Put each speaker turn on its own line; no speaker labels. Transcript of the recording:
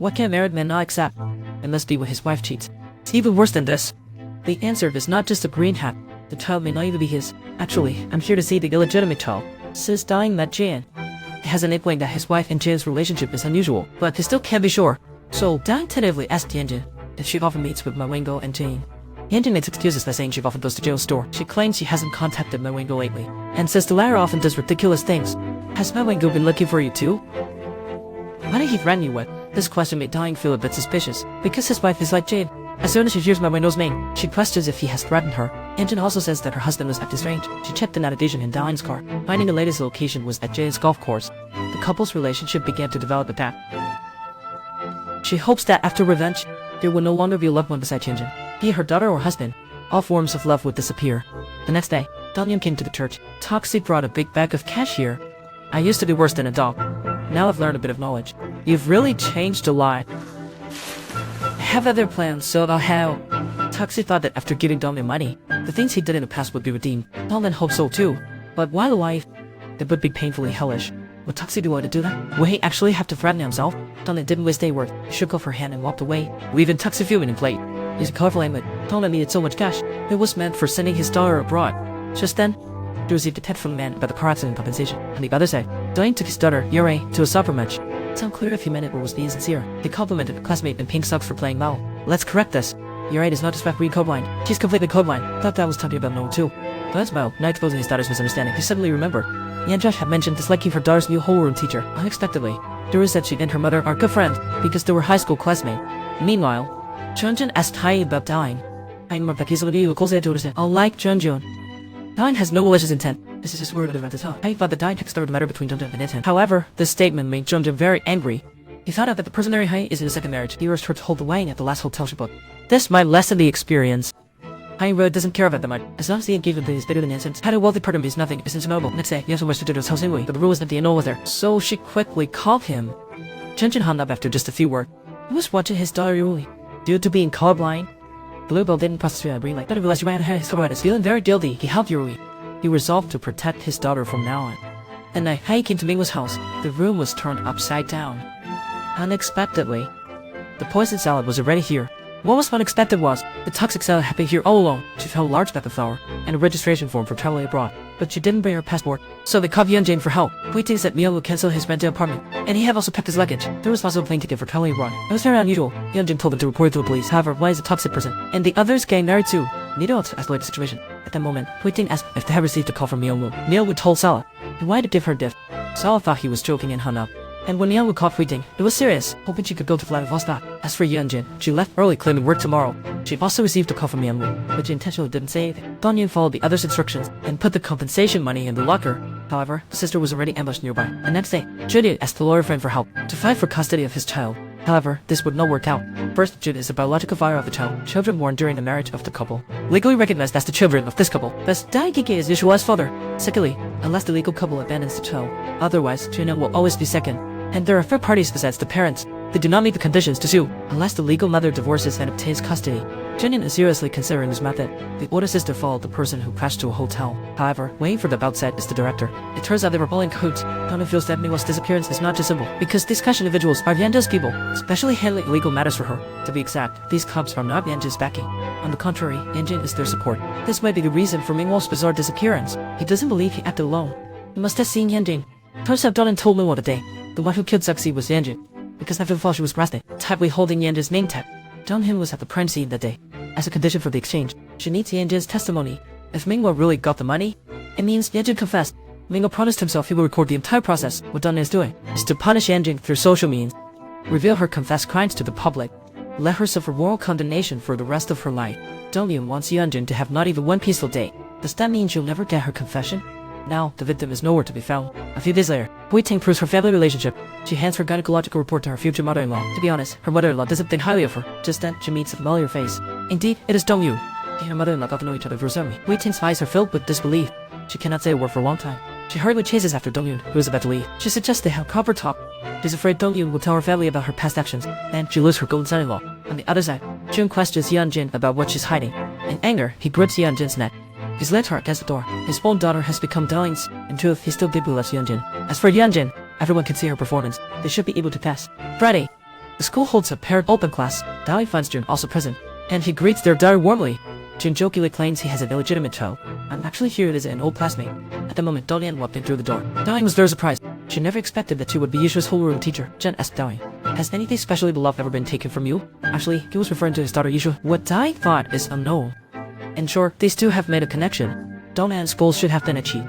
What can a married man not accept? It must be when his wife cheats. It's even worse than this. The answer is not just a green hat. The child may not even be his. Actually, I'm here to see the illegitimate child. Since Doyoung met Jin, he has an inkling that his wife and Jin's relationship is unusual, but he still can't be sure. So Doyoung tentatively asked Yanjin if she often meets with Mawingo and Jin. Yanjin makes excuses by saying she often goes to Joe's store. She claims she hasn't contacted Mawingo lately, and says the latter often does ridiculous things. Has Mawingo been looking for you too? Why did he threaten you with? This question made Doyoung feel a bit suspicious, because his wife is like Jade. As soon as she hears Mawingo's name, she questions if he has threatened her. Yanjin also says that her husband was acting strange. She checked the navigation in Doyoung's car, finding the latest location was at Jade's golf course. The couple's relationship began to develop at that. She hopes that after revenge, there will no longer be a loved one beside Yanjin. Be it her daughter or husband, all forms of love would disappear. The next day, Doyoung came to the church. Toxic brought a big bag of cash here. I used to be worse than a dog. Now I've learned a bit of knowledge. You've really changed a lot. I have other plans, so I'll have. Toxic thought that after giving Doyoung money, the things he did in the past would be redeemed. Doyoung hoped so too. But while alive, it would be painfully hellish. Would Toxic be willing to do that? Would he actually have to threaten himself? Doyoung didn't waste a word. He shook off her hand and walked away, leaving Toxic fuming in plate. He's a colorful aimlet. Doyoung needed so much cash. It was meant for sending his daughter abroad. Just then, he received a text from the man about the car accident compensation. On the other side, Doyoung took his daughter, Yuri, to a soccer match. It's unclear if he meant it or was being sincere. He complimented a classmate in pink socks for playing well. Let's correct this. Yuri does not just read colorblind. She's completely colorblind. Thought that was talking about no too. That's Mao, not exposing his daughter's misunderstanding. He suddenly remembered. Yanjin had mentioned disliking her daughter's new homeroom teacher. Unexpectedly, Dora said she and her mother are good friends because they were high school classmates. Meanwhile, Junjun asked Tai about Doyoung. Unlike Junjun, Doyoung has no malicious intent. This is his word at the time. I thought that Doyoung had started the matter between Junjun and Intent. However, this statement made Junjun very angry. He found out that the person marrying Hai is in a second marriage. He urged her to hold the wedding at the last hotel she booked. This might lessen the experience. Hai really doesn't care about that much. As long as the engagement is better than innocence. Had a wealthy partner is nothing, is insurmountable. Next day, Yasu wished to do his house anyway, but the rule is that the annul was there. So she quickly called him. Junjun hung up after just a few words. He was watching his daughter Yuli. Due to being colorblind, Bluebell didn't process the green light. But he realized he ran ahead his colorblind. Feeling very guilty, he helped Yuri. He resolved to protect his daughter from now on. That night, Hai came to Mingwa's house. The room was turned upside down. Unexpectedly, the poison salad was already here. What was unexpected was, the toxic salad had been here all along. She found a large bag of flour and a registration form for traveling abroad, but she didn't bring her passport, so they called Yanjin for help. He thinks that Mio would cancel his rented apartment, and he had also packed his luggage. There was also a plane ticket for traveling abroad. It was very unusual. Yanjin told them to report it to the police. However, one is a toxic person, and the others getting married too. Needle to escalate the situation. At that moment, Huiting asked if they had received a call from Mio. Mio would told Sala he wanted to give her a gift. Sala thought he was joking and hung up. And when Mio would call Huiting, it was serious, hoping she could go to Vladivostok. As for Yanjin, she left early claiming work tomorrow. She also received a call from Mio, but she intentionally didn't say anything. Doyoung followed the others' instructions and put the compensation money in the locker. However, the sister was already ambushed nearby. The next day, Judy asked the lawyer friend for help to fight for custody of his child. However, this would not work out. First, Jude is the biological father of the child, children born during the marriage of the couple, legally recognized as the children of this couple. Thus, Daikiki is Yeshua's father. Secondly, unless the legal couple abandons the child, otherwise, Juno will always be second. And there are third parties besides the parents. They do not meet the conditions to sue, unless the legal mother divorces and obtains custody. Jinyan is seriously considering this method. The older sister followed the person who crashed to a hotel. However, waiting for the outside is the director. It turns out they were all in cahoots. Doyoung feels that Mingwa's disappearance is not just simple, because these cash individuals are Yanja's people, especially handling legal matters for her. To be exact, these cops are not Yanja's backing. On the contrary, Yanjin is their support. This might be the reason for Mingwa's bizarre disappearance. He doesn't believe he acted alone. He must have seen Yanjin. Turns out Doyoung told Mingwa today. The one who killed Sexy was Yanjin, because after the fall she was arrested, tightly holding Yanjin's name tag. Doyoung was at the crime scene that day. As a condition for the exchange, she needs Yanjin's testimony. If Mingwa really got the money, it means Yanjin confessed. Mingwa promised himself he will record the entire process. What Doyoung is doing is to punish Yanjin through social means, reveal her confessed crimes to the public, let her suffer moral condemnation for the rest of her life. Doyoung wants Yanjin to have not even one peaceful day. Does that mean she'll never get her confession? Now, the victim is nowhere to be found. A few days later, Huiting proves her family relationship. She hands her gynecological report to her future mother-in-law. To be honest, her mother-in-law doesn't think highly of her. Just then, she meets a familiar face. Indeed, it is Doyoung. She and her mother-in-law got to know each other through ceremony. Huiting's eyes are filled with disbelief. She cannot say a word for a long time. She hurriedly chases after Doyoung, who is about to leave. She suggests they have proper talk. She's afraid Doyoung will tell her family about her past actions. Then she loses her golden son-in-law. On the other side, Jun questions Yanjin about what she's hiding. In anger, he grips Yanjin's neck. He's led her against the door. His own daughter has become Doyoung's. In truth, he still deeply loves Yanjin. As for Yanjin, everyone can see her performance. They should be able to pass. Friday. The school holds a paired open class. Dai finds Jun also present, and he greets their daughter warmly. Jun jokingly claims he has an illegitimate child, and actually here it is an old classmate. At the moment, Doyoung walked in through the door. Dai was very surprised. She never expected that she would be Yushua's homeroom teacher. Jen asked Dai, "Has anything specially beloved ever been taken from you?" Actually, he was referring to his daughter Yushu. What Dai thought is unknown. In short, these two have made a connection. Doyoung's goal should have been achieved.